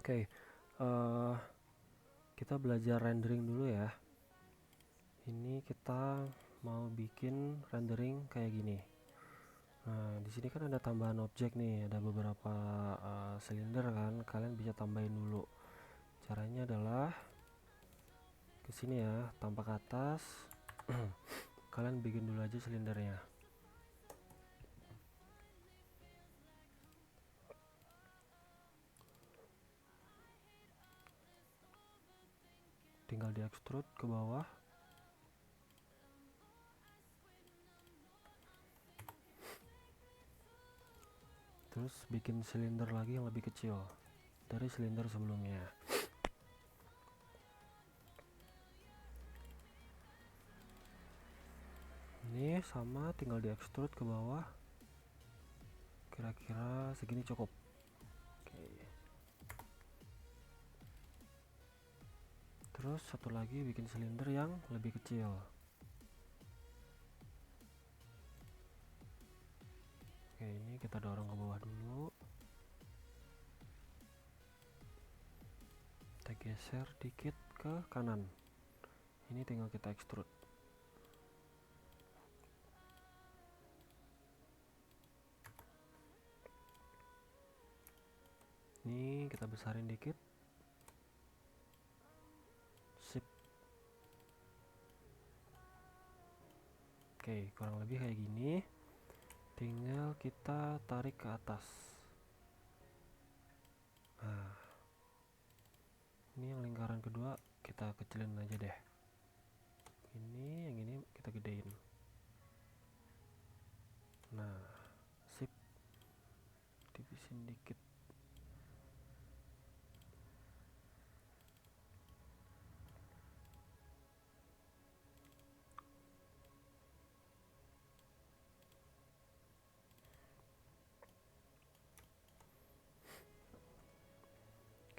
Oke, eh, kita belajar rendering dulu ya. Ini kita mau bikin rendering kayak gini. Nah, di sini kan ada tambahan objek nih, ada beberapa silinder kan. Kalian bisa tambahin dulu. Caranya adalah ke sini ya, tampak ke atas. Kalian bikin dulu aja silindernya. Tinggal di extrude ke bawah. Terus bikin silinder lagi yang lebih kecil dari silinder sebelumnya. Ini sama, tinggal di extrude ke bawah. Kira-kira segini cukup. Oke. Terus satu lagi bikin silinder yang lebih kecil. Oke, ini kita dorong ke bawah dulu. Kita geser dikit ke kanan. Ini tinggal kita extrude. Ini kita besarin dikit. Sip. Oke, kurang lebih kayak gini. Tinggal kita tarik ke atas. Nah, ini yang lingkaran kedua kita kecilin aja deh. Yang ini kita gedein. Nah, sip. Tipisin dikit.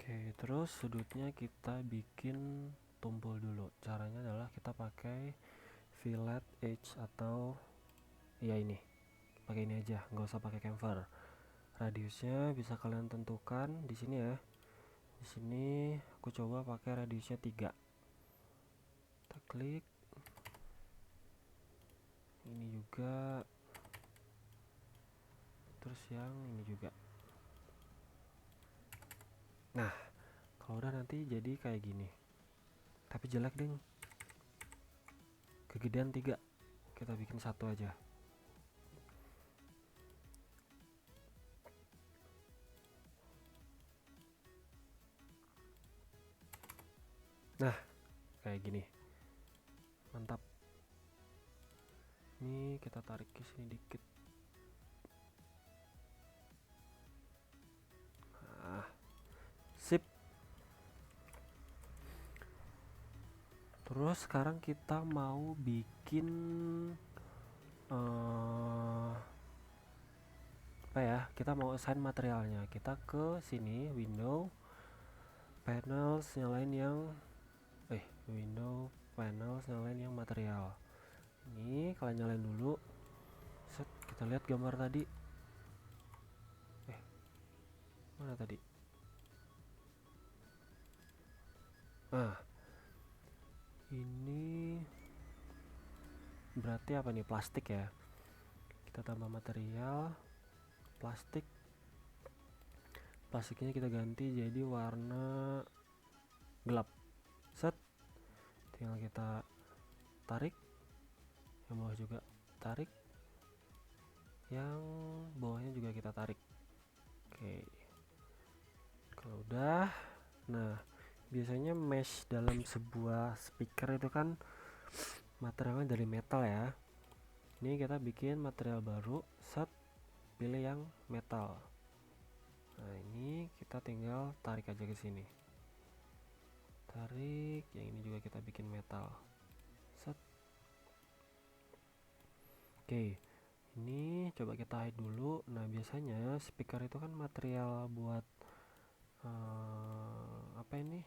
Oke, terus sudutnya kita bikin tumpul dulu. Caranya adalah kita pakai fillet edge atau ya ini. Pakai ini aja, nggak usah pakai chamfer. Radiusnya bisa kalian tentukan di sini ya. Di sini aku coba pakai radiusnya 3. Kita klik. Ini juga. Terus yang ini juga. Nah, kalau udah nanti jadi kayak gini. Tapi jelek deh. Kegedean 3. Kita bikin satu aja. Nah, kayak gini. Mantap. Ini kita tarik ke sini dikit. Nah, sip. Terus sekarang kita mau bikin apa ya? Kita mau assign materialnya. Kita ke sini, window, panels, nyalain yang window, panels, nyalain yang material. Ini kalian nyalain dulu. Set, kita lihat gambar tadi. Mana tadi? Nah, ini berarti apa nih? Plastik ya. Kita tambah material plastik. Plastiknya kita ganti jadi warna gelap. Set, tinggal kita tarik. Yang bawah juga tarik. Yang bawahnya juga kita tarik. Oke. Kalau udah, nah biasanya mesh dalam sebuah speaker itu kan materialnya dari metal ya. Ini kita bikin material baru. Set, pilih yang metal. Nah, ini kita tinggal tarik aja ke sini. Tarik, yang ini juga kita bikin metal. Set. Oke. Ini coba kita hide dulu. Nah, biasanya speaker itu kan material buat apa ini?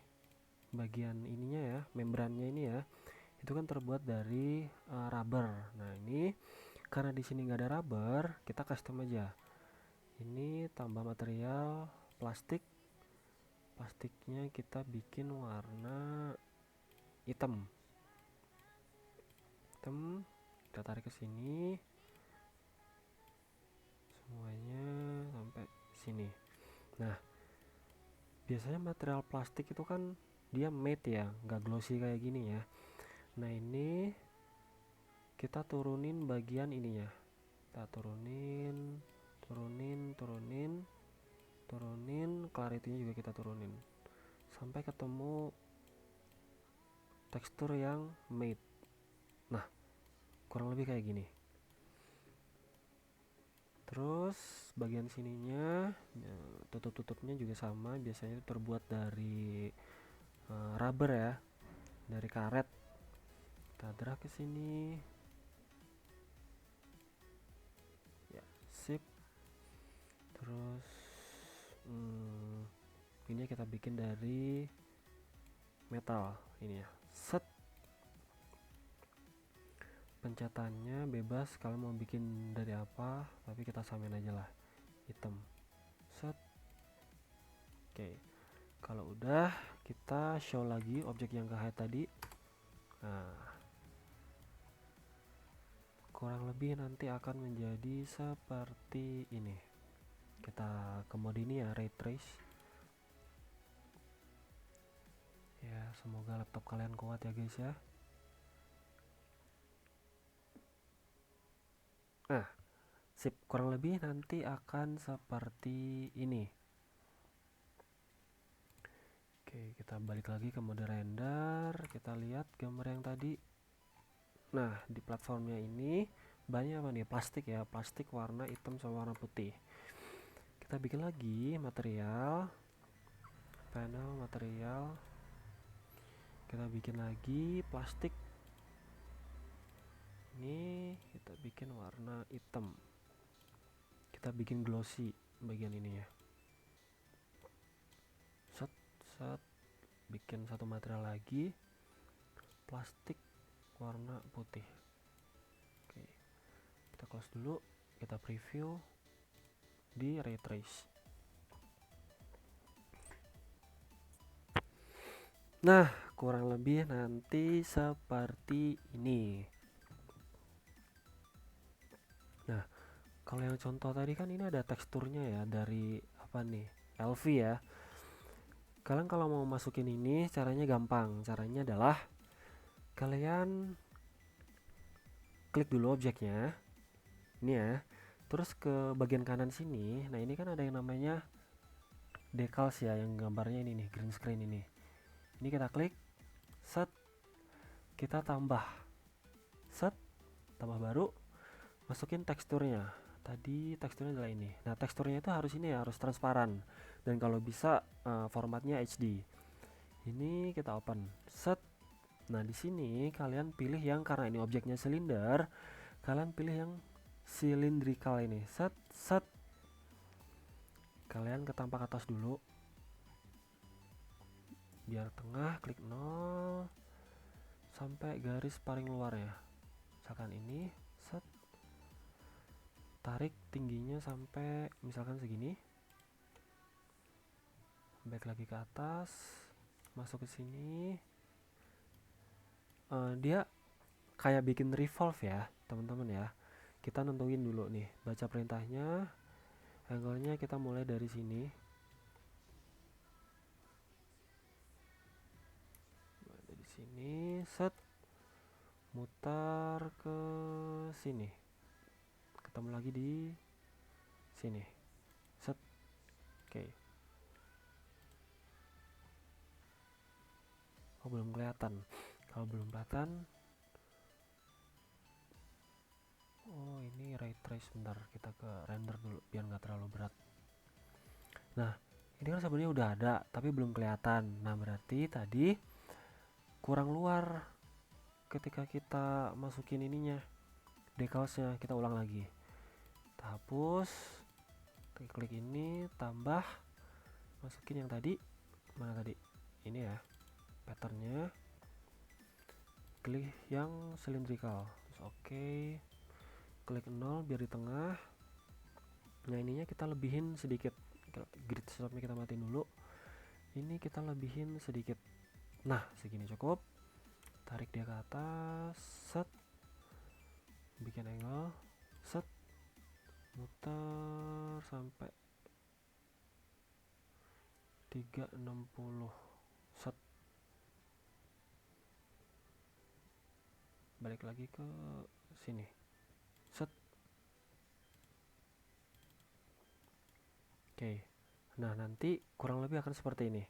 Bagian ininya ya, membrannya ini ya. Itu kan terbuat dari rubber. Nah, ini karena di sini nggak ada rubber, kita custom aja. Ini tambah material plastik plastiknya kita bikin warna hitam. Kita tarik ke sini semuanya sampai sini. Nah, biasanya material plastik itu kan dia matte ya, nggak glossy kayak gini ya. Nah, ini kita turunin bagian ininya. Kita turunin, clarity-nya juga kita turunin sampai ketemu tekstur yang matte. Nah, kurang lebih kayak gini. Terus bagian sininya tutup-tutupnya juga sama, biasanya terbuat dari rubber ya, dari karet. Kita drag ke sini. Ya, sip. Terus ini kita bikin dari metal ini ya. Set. Pencetannya bebas, kalau mau bikin dari apa, tapi kita samain aja lah, hitam. Set. Oke, kalau udah kita show lagi objek yang ke hide tadi. Nah, kurang lebih nanti akan menjadi seperti ini. Kita ke mode ini ya, ray trace ya. Semoga laptop kalian kuat ya guys ya. Nah, sip, kurang lebih nanti akan seperti ini. Oke, kita balik lagi ke mode render. Kita lihat gambar yang tadi. Nah, di platformnya ini banyak apa nih? Plastik ya, plastik warna hitam sama warna putih. Kita bikin lagi material, panel material. Kita bikin lagi plastik. Ini kita bikin warna hitam. Kita bikin glossy bagian ini ya. Set, bikin satu material lagi, plastik warna putih. Oke, kita close dulu, kita preview di ray trace. Nah, kurang lebih nanti seperti ini. Nah, kalau yang contoh tadi kan ini ada teksturnya ya, dari apa nih, LV ya. Kalian kalau mau masukin ini caranya gampang. Caranya adalah kalian klik dulu objeknya ini ya, terus ke bagian kanan sini. Nah, ini kan ada yang namanya decals ya, yang gambarnya ini nih, green screen ini. Ini kita klik, set, kita tambah, set, tambah baru, masukin teksturnya. Tadi teksturnya adalah ini. Nah, teksturnya itu harus ini ya, harus transparan, dan kalau bisa formatnya HD. Ini kita open, set. Nah, di sini kalian pilih yang, karena ini objeknya silinder, kalian pilih yang cylindrical ini, set, set. Kalian ke tampak atas dulu, biar tengah, klik 0 sampai garis paling luar ya. Misalkan ini, set. Tarik tingginya sampai misalkan segini. Back lagi ke atas, masuk ke sini. Dia kayak bikin revolve ya, teman-teman ya. Kita nentuin dulu nih, baca perintahnya. Angle-nya kita mulai dari sini. Dari sini, set. Mutar ke sini. Ketemu lagi di sini. Set. Oke. Oh, belum kelihatan. Kalau belum kelihatan, oh ini ray trace, bentar kita ke render dulu biar nggak terlalu berat. Nah, ini kan sebenarnya udah ada tapi belum kelihatan. Nah, berarti tadi kurang luar ketika kita masukin ininya, decalsnya. Kita ulang lagi, kita hapus, klik ini, tambah, masukin yang tadi. Mana tadi? Ini ya, patternnya. Klik yang cylindrical, terus oke. Klik 0 biar di tengah. Nah, ininya kita lebihin sedikit, grid stopnya kita matiin dulu. Ini kita lebihin sedikit. Nah, segini cukup. Tarik dia ke atas, set, bikin angle, set, muter sampai 360, set, balik lagi ke sini, set. Oke, nah nanti kurang lebih akan seperti ini.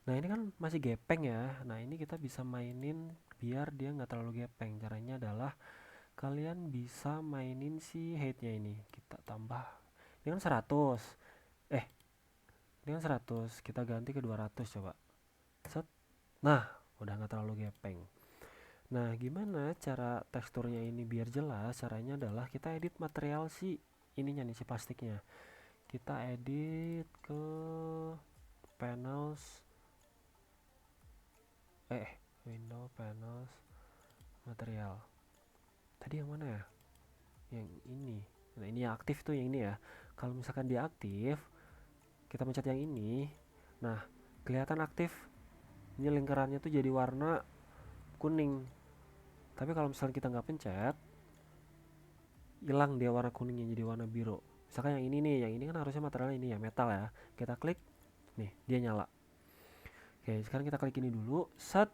Nah ini kan masih gepeng ya. Nah ini kita bisa mainin biar dia nggak terlalu gepeng. Caranya adalah kalian bisa mainin si height-nya ini. Kita tambah. Ini kan 100. Eh, ini kan 100. Kita ganti ke 200 coba. Set. Nah, udah nggak terlalu gepeng. Nah, gimana cara teksturnya ini biar jelas? Caranya adalah kita edit material si ininya nih, si plastiknya. Kita edit ke panels, window panels material. Tadi yang mana ya? Yang ini. Nah, ini yang aktif tuh, yang ini ya. Kalau misalkan dia aktif, kita pencet yang ini. Nah, kelihatan aktif. Ini lingkarannya tuh jadi warna kuning. Tapi kalau misalkan kita nggak pencet, hilang dia warna kuningnya jadi warna biru. Misalkan yang ini nih, yang ini kan harusnya materialnya ini ya, metal ya. Kita klik, nih dia nyala. Oke, sekarang kita klik ini dulu, set.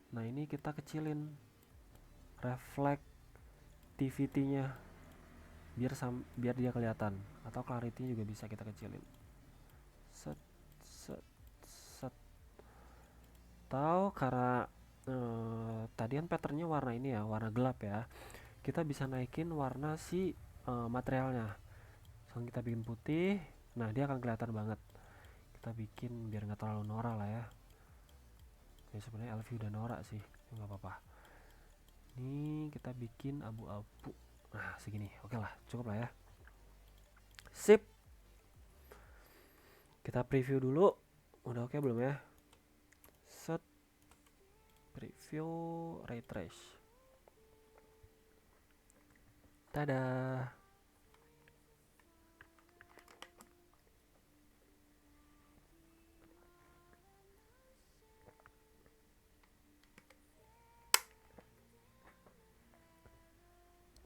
Nah ini kita kecilin reflectivity-nya biar dia kelihatan, atau clarity juga bisa kita kecilin. Set, set, set. Atau karena tadi kan patternnya warna ini ya, warna gelap ya. Kita bisa naikin warna si materialnya. Sekarang kita bikin putih, nah dia akan kelihatan banget. Kita bikin biar nggak terlalu norak lah ya. Ya sebenarnya Elvi udah norak sih, nggak apa-apa. Ini kita bikin abu-abu. Nah segini, oke lah, cukup lah ya. Sip. Kita preview dulu. Udah oke belum ya? Set. Preview, ray trace. Tada.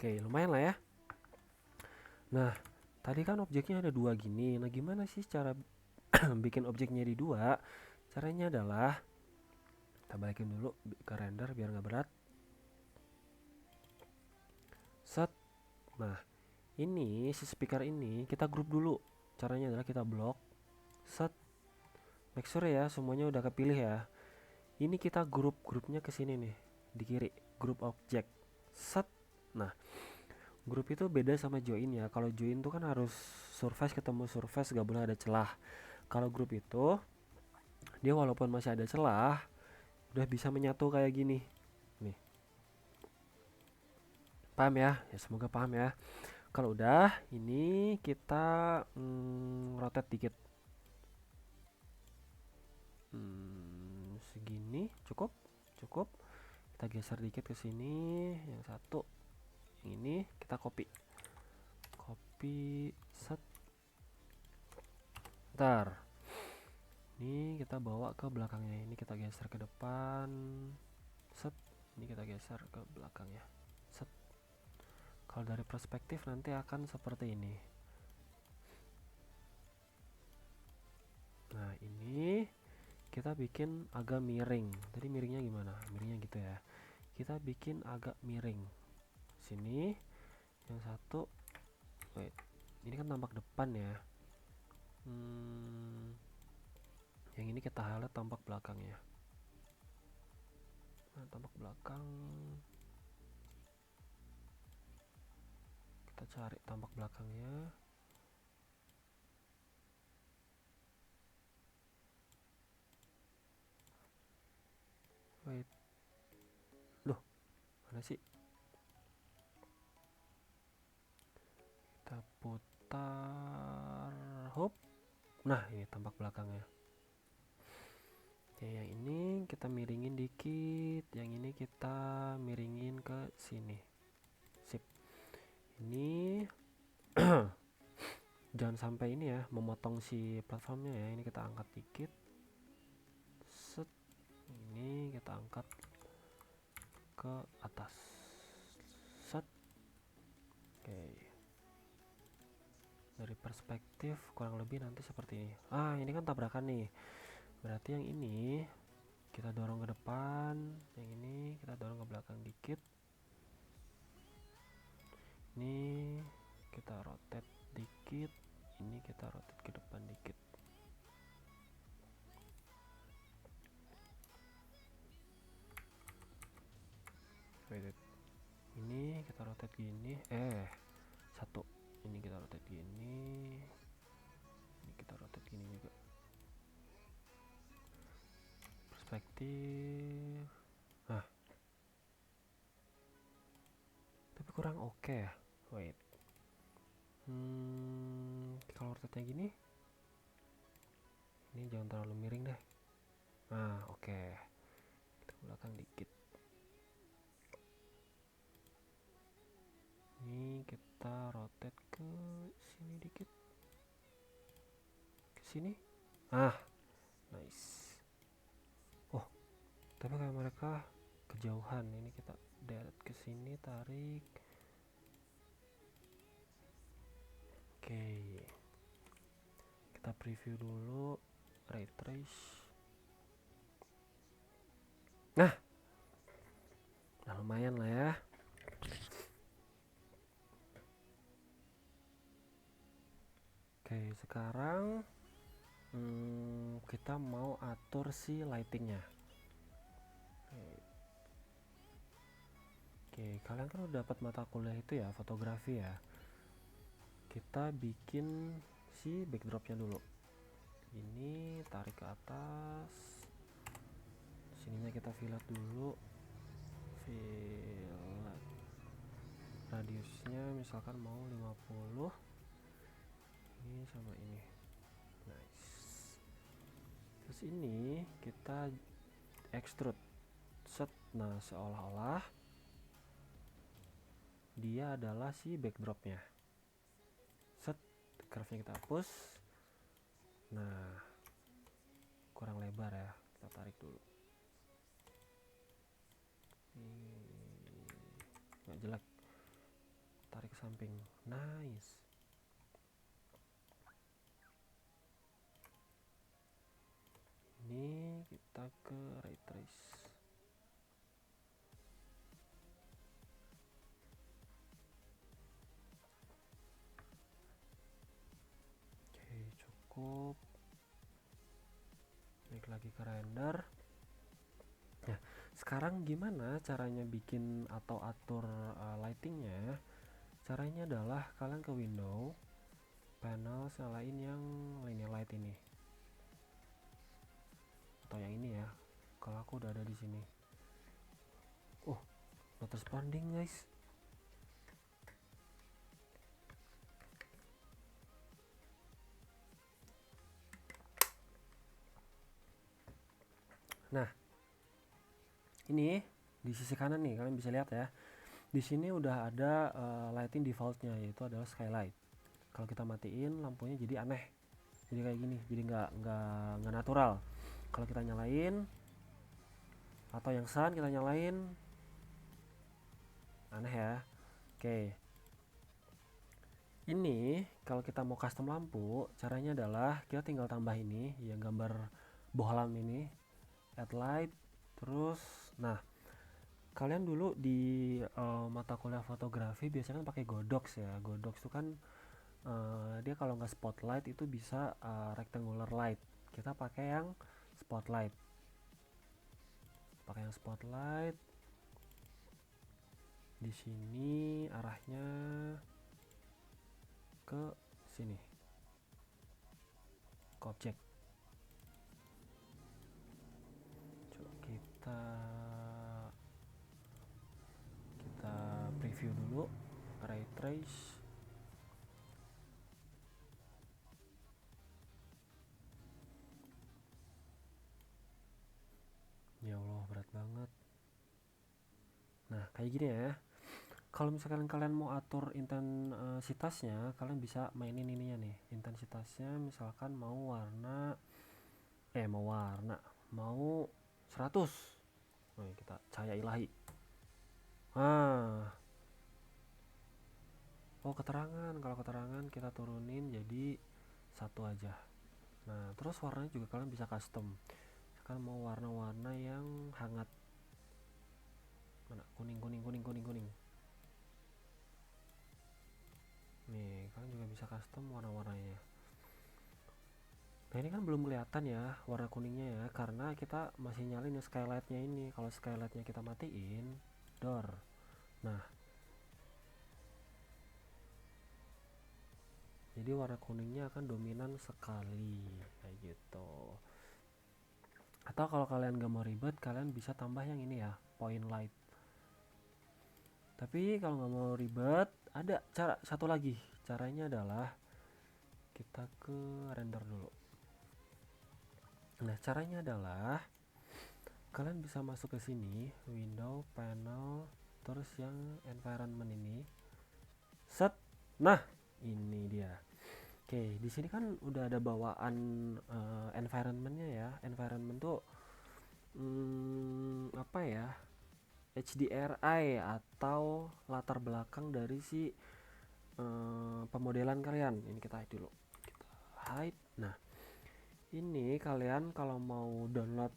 Oke, lumayan lah ya. Nah, tadi kan objeknya ada dua gini. Nah, gimana sih cara bikin objeknya di dua? Caranya adalah kita balikin dulu ke render biar nggak berat. Set. Nah, ini si speaker ini kita grup dulu. Caranya adalah kita blok. Set. Make sure ya semuanya udah kepilih ya. Ini kita grupnya ke sini nih, di kiri, grup object. Set. Nah, grup itu beda sama join ya. Kalau join tuh kan harus surface ketemu surface, gak boleh ada celah. Kalau grup itu dia walaupun masih ada celah, udah bisa menyatu kayak gini. Nih. Paham ya? Ya semoga paham ya. Kalau udah, ini kita rotate dikit. Segini cukup, cukup. Kita geser dikit ke sini, yang satu, yang ini kita copy, set. Ntar, ini kita bawa ke belakangnya, ini kita geser ke depan, set. Ini kita geser ke belakangnya, set. Kalau dari perspektif nanti akan seperti ini. Nah ini kita bikin agak miring. Tadi miringnya gimana? Miringnya gitu ya. Kita bikin agak miring. Sini, yang satu. Wait, ini kan tampak depan ya. Yang ini kita highlight tampak belakangnya. Nah, tampak belakang. Kita cari tampak belakangnya. Wait. Loh, mana sih? Kita putar. Hop. Nah, ini tampak belakangnya. Ya, yang ini kita miringin dikit, yang ini kita miringin ke sini. Sip. Ini jangan sampai ini ya memotong si platformnya ya. Ini kita angkat dikit, set, ini kita angkat ke atas, set. Oke, dari perspektif kurang lebih nanti seperti ini. Ini kan tabrakan nih, berarti yang ini kita dorong ke depan, yang ini kita dorong ke belakang dikit, ini kita rotate dikit, ini kita rotate ke depan dikit. Wait. Ini kita rotate gini, satu, ini kita rotate gini, ini kita rotate gini juga. Perspektif, tapi kurang oke ya. Wait, kalau rotate gini, ini jangan terlalu miring deh. Oke. Kita belakang dikit. Ini kita rotate ke sini dikit, ke sini. Nice. Oh, tapi kayak mereka kejauhan. Ini kita deret ke sini, tarik. Oke. Kita preview dulu, ray trace. Nah, lumayan lah ya. Oke, sekarang kita mau atur si lightingnya. Oke, kalian kan udah dapat mata kuliah itu ya, fotografi ya. Kita bikin si backdropnya dulu. Ini tarik ke atas, sininya kita fillet dulu, fillet radiusnya misalkan mau 50, ini sama ini. Nice. Terus ini kita extrude, set. Nah, seolah-olah dia adalah si backdropnya, set. Curve-nya kita hapus. Nah, kurang lebar ya, kita tarik dulu. Nggak jelek, tarik ke samping. Nice. Ini kita ke ray trace. Oke, cukup. Balik lagi ke render. Nah, sekarang gimana caranya bikin atau atur lightingnya? Caranya adalah kalian ke window, panel, nyalain yang linear light ini atau yang ini ya. Kalau aku udah ada di sini. Not responding guys. Nah, ini di sisi kanan nih kalian bisa lihat ya. Di sini udah ada lighting defaultnya, yaitu adalah skylight. Kalau kita matiin lampunya jadi aneh, jadi kayak gini, jadi nggak natural. Kalau kita nyalain atau yang sun kita nyalain, aneh ya. Oke, ini kalau kita mau custom lampu, caranya adalah kita tinggal tambah ini yang gambar bohlam ini, add light. Terus nah, kalian dulu di mata kuliah fotografi biasanya kan pakai Godox ya. Godox itu kan dia kalau nggak spotlight itu bisa rectangular light. Kita pakai yang spotlight. Di sini arahnya ke sini, ke objek. Coba kita preview dulu, ray trace. Ya Allah, berat banget. Nah, kayak gini ya. Kalau misalkan kalian mau atur intensitasnya, kalian bisa mainin ininya nih. Intensitasnya misalkan mau warna, mau 100. Nah, kita cahaya ilahi. Ah, oh keterangan. Kalau keterangan kita turunin jadi satu aja. Nah, terus warnanya juga kalian bisa custom. Misalkan mau warna-warna yang hangat. Mana? Kuning, kuning, kuning, kuning, kuning. Nih, kalian juga bisa custom warna-warnanya. Nah, ini kan belum kelihatan ya warna kuningnya ya, karena kita masih nyalin ya skylightnya ini. Kalau skylightnya kita matiin, door. Nah, jadi warna kuningnya akan dominan sekali, kayak gitu. Atau kalau kalian gak mau ribet, kalian bisa tambah yang ini ya, point light. Tapi kalau nggak mau ribet, ada cara satu lagi. Caranya adalah kita ke render dulu. Nah, caranya adalah kalian bisa masuk ke sini, window, panel, terus yang environment ini. Set. Nah, ini dia. Oke, di sini kan udah ada bawaan environmentnya ya. Environment tuh apa ya? HDRI atau latar belakang dari si pemodelan kalian. Ini kita hide dulu. Kita hide. Nah, ini kalian kalau mau download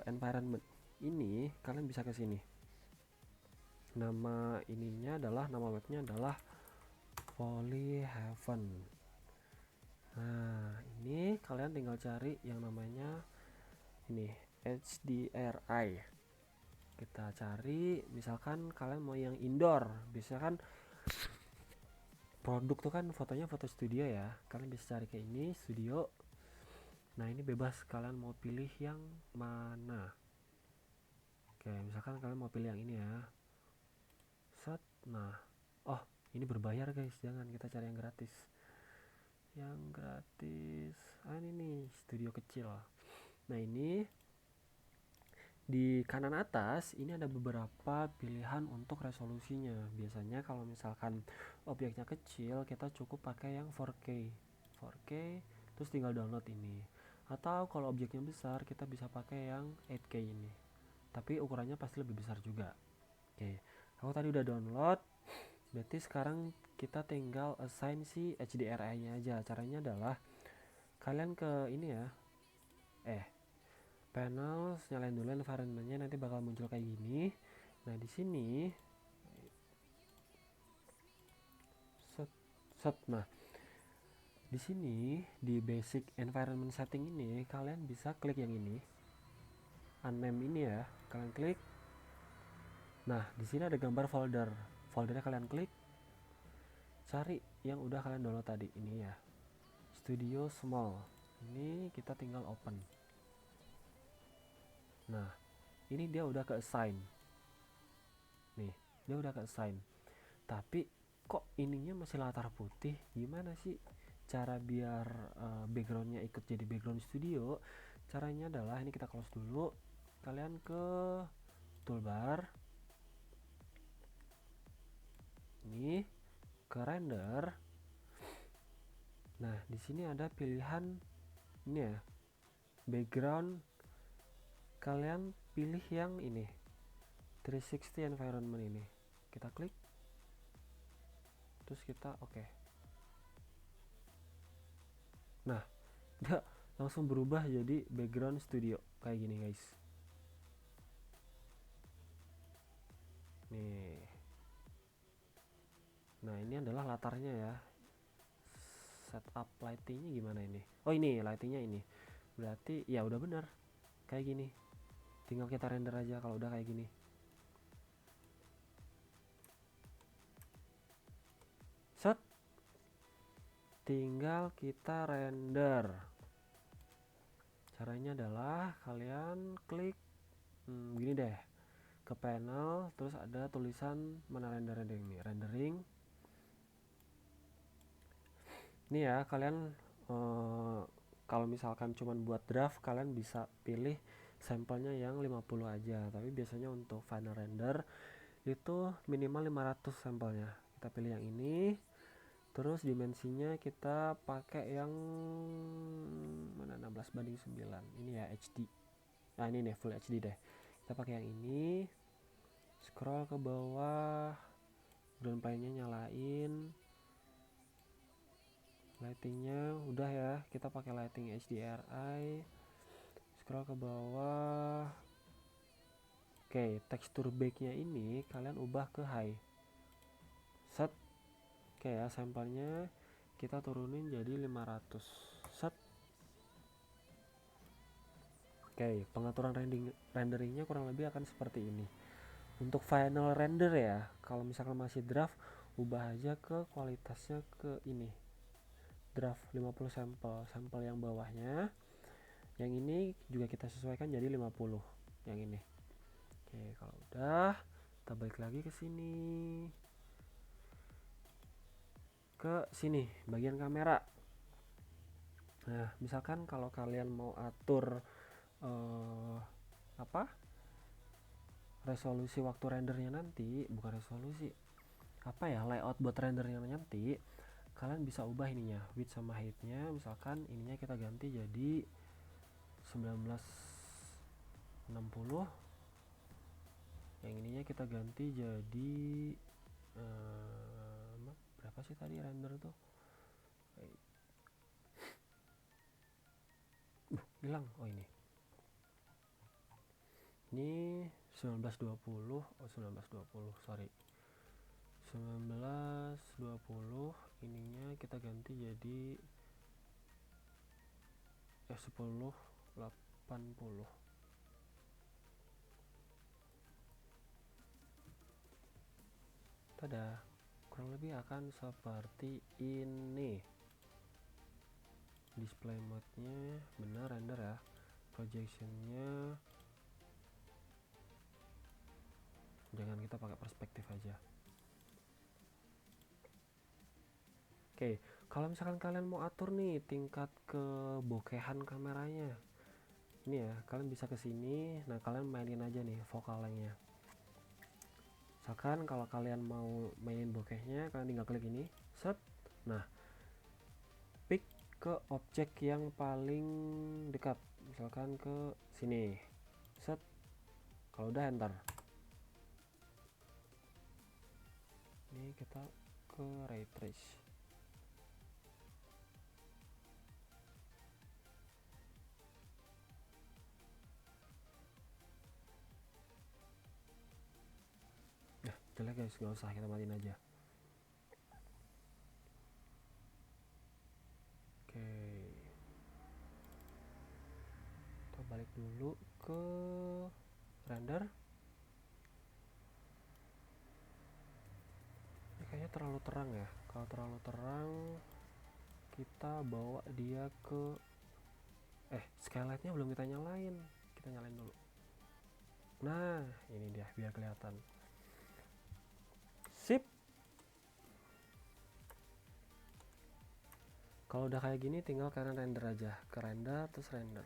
environment ini, kalian bisa ke sini. Nama webnya adalah Polyhaven. Nah, ini kalian tinggal cari yang namanya ini HDRI. Kita cari, misalkan kalian mau yang indoor, misalkan produk tuh kan fotonya foto studio ya, kalian bisa cari kayak ini studio. Nah, ini bebas kalian mau pilih yang mana. Oke, misalkan kalian mau pilih yang ini ya. Set. Nah, oh ini berbayar guys, jangan, kita cari yang gratis. Yang gratis, ini nih studio kecil. Nah, ini di kanan atas ini ada beberapa pilihan untuk resolusinya. Biasanya kalau misalkan objeknya kecil, kita cukup pakai yang 4K. 4K, terus tinggal download ini. Atau kalau objeknya besar, kita bisa pakai yang 8K ini. Tapi ukurannya pasti lebih besar juga. Oke, aku tadi udah download. Berarti sekarang kita tinggal assign si HDRI-nya aja. Caranya adalah kalian ke ini ya. Panel, nyalain dulu environment-nya, nanti bakal muncul kayak gini. Nah, di sini set. Nah, di sini di basic environment setting ini kalian bisa klik yang ini. Unnamed ini ya. Kalian klik. Nah, di sini ada gambar folder. Foldernya kalian klik. Cari yang udah kalian download tadi ini ya. Studio Small. Ini kita tinggal open. Nah, ini dia udah ke assign. Nih, dia udah ke assign. Tapi kok ininya masih latar putih? Gimana sih cara biar backgroundnya ikut jadi background studio? Caranya adalah ini kita close dulu. Kalian ke toolbar. Ini ke render. Nah, di sini ada pilihan ini ya. Background, kalian pilih yang ini 360 environment ini. Kita klik. Terus kita oke. Nah, dia langsung berubah jadi background studio kayak gini guys. Nih. Nah, ini adalah latarnya ya. Setup lightingnya gimana ini? Oh, ini lightingnya ini. Berarti ya udah benar. Kayak gini. Tinggal kita render aja kalau udah kayak gini. Set. Tinggal kita render. Caranya adalah kalian klik gini deh. Ke panel, terus ada tulisan mana rendering nih, rendering. Ini ya, kalian kalau misalkan cuman buat draft, kalian bisa pilih sampelnya yang 50 aja. Tapi biasanya untuk final render itu minimal 500 sampelnya. Kita pilih yang ini. Terus dimensinya kita pakai yang mana, 16:9 ini ya, HD. Nah ini nih full HD deh, kita pakai yang ini. Scroll ke bawah, ground plane-nya nyalain, lightingnya udah ya, kita pakai lighting HDRI. Scroll ke bawah. Oke, tekstur backnya ini kalian ubah ke high. Set. Oke ya, sampelnya kita turunin jadi 500. Set. Oke, pengaturan renderingnya kurang lebih akan seperti ini. Untuk final render ya, kalau misalkan masih draft, ubah aja ke kualitasnya ke ini, draft 50 sampel yang bawahnya. Yang ini juga kita sesuaikan jadi 50 yang ini. Oke, kalau udah, kita balik lagi ke sini. Ke sini, bagian kamera. Nah, misalkan kalau kalian mau atur resolusi waktu rendernya nanti, bukan resolusi, layout buat rendernya nanti, kalian bisa ubah ininya, width sama height-nya. Misalkan ininya kita ganti jadi 1960, yang ininya kita ganti jadi berapa sih tadi render tuh, hilang. Oh ini 1920, sorry, 1920. Ininya kita ganti jadi 1080. Tada, kurang lebih akan seperti ini. Display mode-nya benar render ya. Projectionnya jangan, kita pakai perspektif aja. Oke, kalau misalkan kalian mau atur nih tingkat kebokehan kameranya, ini ya, kalian bisa ke sini. Nah, kalian mainin aja nih focal length-nya. Misalkan kalau kalian mau mainin bokehnya, kalian tinggal klik ini, set. Nah, pick ke objek yang paling dekat, misalkan ke sini, set. Kalau udah enter, ini kita ke ray trace. Nah, jelek guys, gak usah, kita matiin aja. Oke, kita balik dulu ke render. Ini kayaknya terlalu terang ya. Kalau terlalu terang, kita bawa dia ke skylightnya belum kita nyalain. Kita nyalain dulu. Nah, ini dia biar kelihatan. Sip. Kalau udah kayak gini, tinggal kalian render aja, ke render terus render.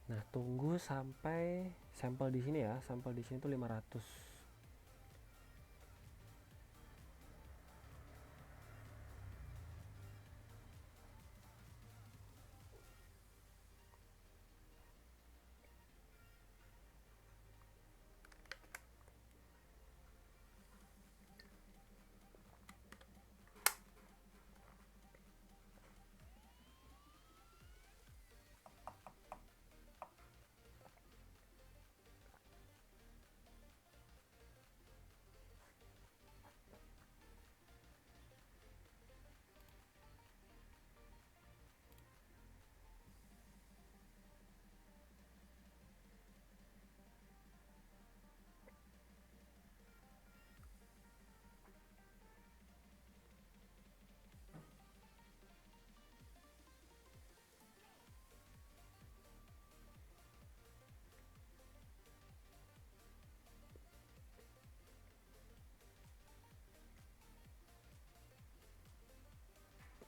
Nah, tunggu sampai sampel di sini ya. Sampel di sini tuh 500.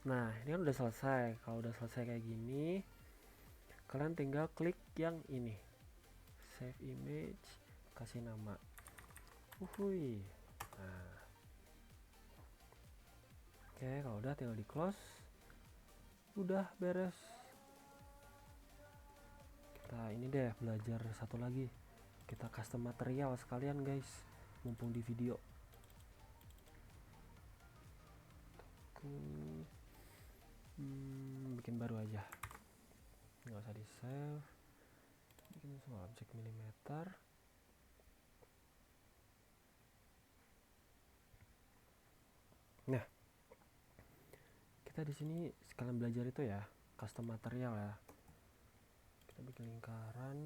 Nah, ini kan udah selesai. Kalau udah selesai kayak gini, kalian tinggal klik yang ini, save image, kasih nama. Uhuy. Nah, oke, kalau udah tinggal di close. Udah beres. Kita ini deh belajar satu lagi. Kita custom material sekalian guys, mumpung di video. Bikin baru aja, nggak usah di save. Bikin semua objek milimeter. Nah, kita di sini sekalian belajar itu ya, custom material ya. Kita bikin lingkaran,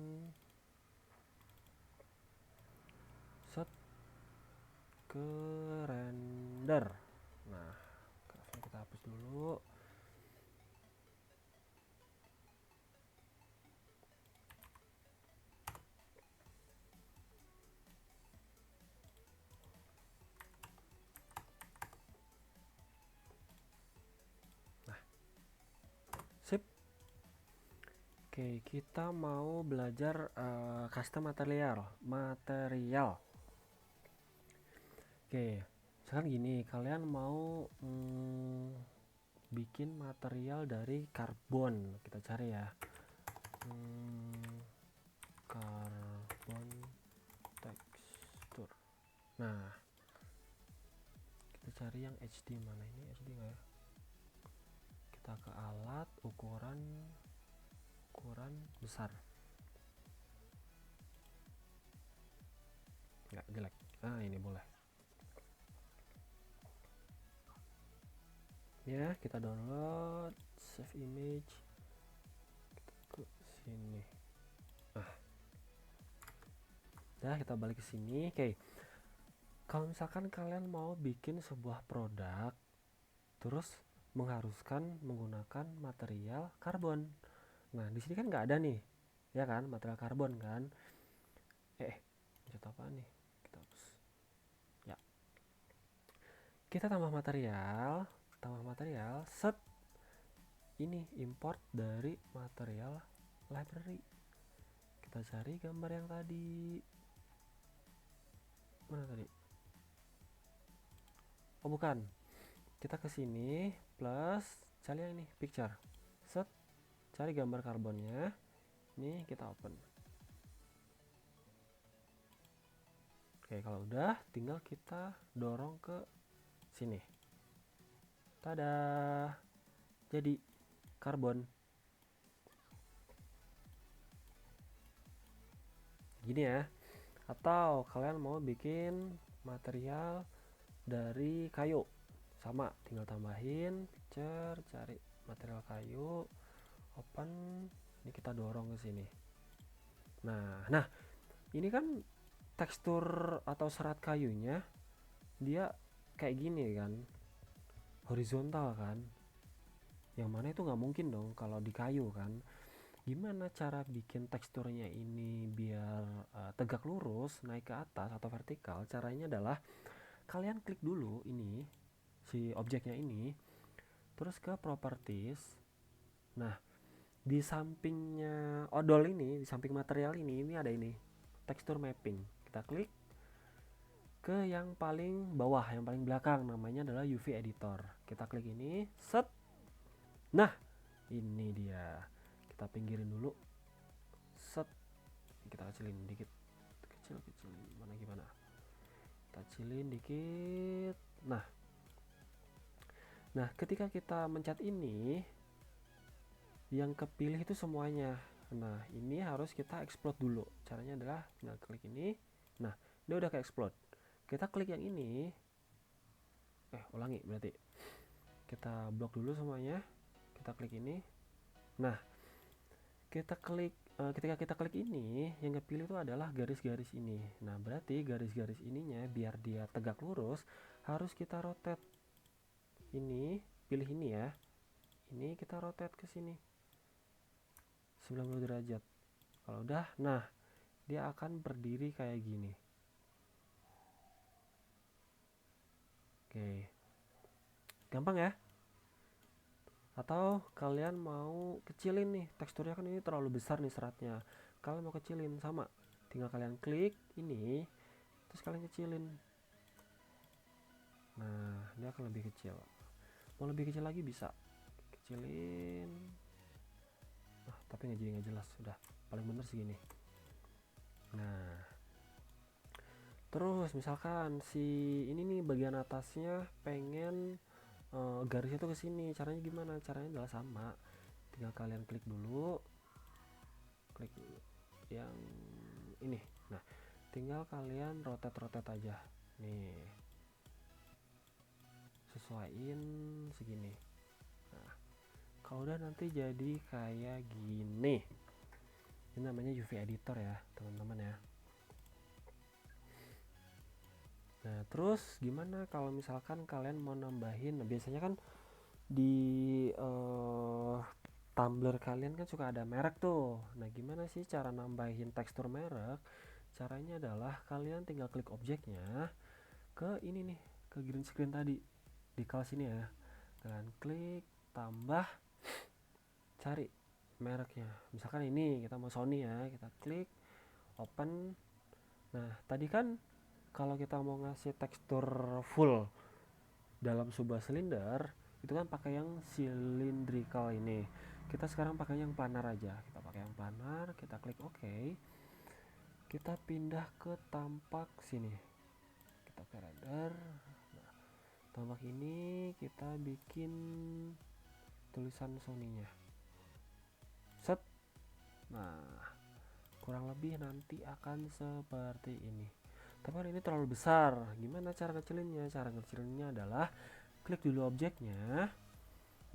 set ke render. Nah, kita hapus dulu. Nah, sip. Oke, kita mau belajar custom material. Oke, sekarang gini, kalian mau bikin material dari karbon. Kita cari ya, karbon tekstur. Nah, kita cari yang HD. Mana ini HD nggak ya? Kita ke alat, ukuran besar. Nggak, jelek. Nah, ini boleh ya. Kita download, save image, kita ke sini. Nah, dah, kita balik ke sini. Oke, kalau misalkan kalian mau bikin sebuah produk terus mengharuskan menggunakan material karbon. Nah, di sini kan nggak ada nih, ya kan, material karbon kan. Mencet apa nih? Kita hapus. Ya. Kita tambah material, set. Ini import dari material library. Kita cari gambar yang tadi. Mana tadi? Oh, bukan. Kita ke sini plus cari yang ini, picture. Set, cari gambar karbonnya. Ini kita open. Oke, kalau udah tinggal kita dorong ke sini. Tada, jadi karbon. Gini ya. Atau kalian mau bikin material dari kayu, sama, tinggal tambahin picture, cari material kayu, open. Ini kita dorong ke sini. Nah, ini kan tekstur atau serat kayunya dia kayak gini kan, horizontal kan, yang mana itu nggak mungkin dong kalau di kayu kan. Gimana cara bikin teksturnya ini biar tegak lurus, naik ke atas atau vertikal? Caranya adalah kalian klik dulu ini, si objeknya ini, terus ke properties. Nah, di sampingnya odol ini, di samping material ini ada ini, texture mapping. Kita klik ke yang paling bawah, yang paling belakang, namanya adalah UV editor. Kita klik ini, set. Nah, ini dia. Kita pinggirin dulu, set. Kita kecilin dikit, kecil mana gimana, kita kecilin dikit. Nah, ketika kita mencet ini, yang kepilih itu semuanya. Nah, ini harus kita explode dulu. Caranya adalah tinggal klik ini. Nah, dia udah ke explode. Kita klik yang ini. Ulangi berarti. Kita blok dulu semuanya. Kita klik ini. Nah, kita klik ketika kita klik ini, yang kepilih itu adalah garis-garis ini. Nah, berarti garis-garis ininya biar dia tegak lurus harus kita rotate. Ini, pilih ini ya. Ini kita rotate ke sini 90 derajat. Kalau udah, nah, dia akan berdiri kayak gini. Oke, gampang ya. Atau kalian mau kecilin nih, teksturnya kan ini terlalu besar nih seratnya, kalian mau kecilin, sama, tinggal kalian klik ini terus kalian kecilin. Nah, dia akan lebih kecil. Mau lebih kecil lagi bisa, kecilin. Tapi nggak jadi, nggak jelas, udah paling bener segini. Nah, terus misalkan si ini nih bagian atasnya pengen garisnya tuh ke sini. Caranya gimana? Caranya adalah sama. Tinggal kalian klik dulu yang ini. Nah, tinggal kalian rotate aja. Nih, sesuaiin segini. Nah, kalau udah nanti jadi kayak gini. Ini namanya UV editor ya, teman-teman ya. Nah, terus gimana kalau misalkan kalian mau nambahin? Nah, biasanya kan di tumbler kalian kan suka ada merek tuh. Nah, gimana sih cara nambahin tekstur merek? Caranya adalah kalian tinggal klik objeknya ke ini nih, ke green screen tadi di kelas ini ya. Kalian klik, tambah, cari mereknya. Misalkan ini kita mau Sony ya, kita klik, open. Nah, tadi kan kalau kita mau ngasih tekstur full dalam sebuah silinder itu kan pakai yang cylindrical ini. Kita sekarang pakai yang planar aja. Kita pakai yang planar, kita klik OK. Kita pindah ke tampak sini. Kita ke render. Nah, tampak ini kita bikin tulisan Sony-nya. Set. Nah, kurang lebih nanti akan seperti ini. Tapi kan ini terlalu besar. Gimana cara ngecilinnya? Cara ngecilinnya adalah klik dulu objeknya.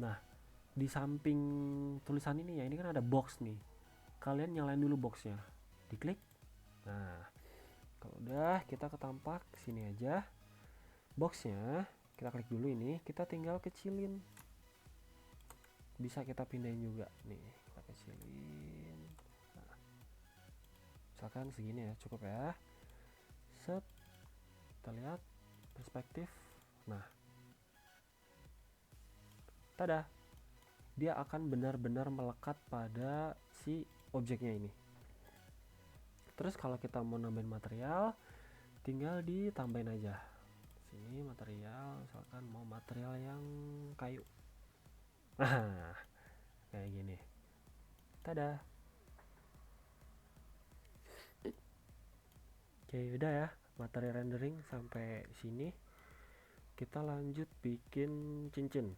Nah, di samping tulisan ini ya, ini kan ada box nih. Kalian nyalain dulu boxnya. Diklik. Nah, kalau udah kita ke tampak sini aja. Boxnya kita klik dulu ini, kita tinggal kecilin. Bisa kita pindahin juga nih, kita kecilin. Nah, misalkan segini ya, cukup ya. Set. Kita lihat perspektif. Nah, tada, dia akan benar-benar melekat pada si objeknya ini. Terus kalau kita mau nambahin material, tinggal ditambahin aja. Sini material, misalkan mau material yang kayu. Nah, kayak gini. Tada. Oke, udah ya, materi rendering sampai sini. Kita lanjut bikin cincin.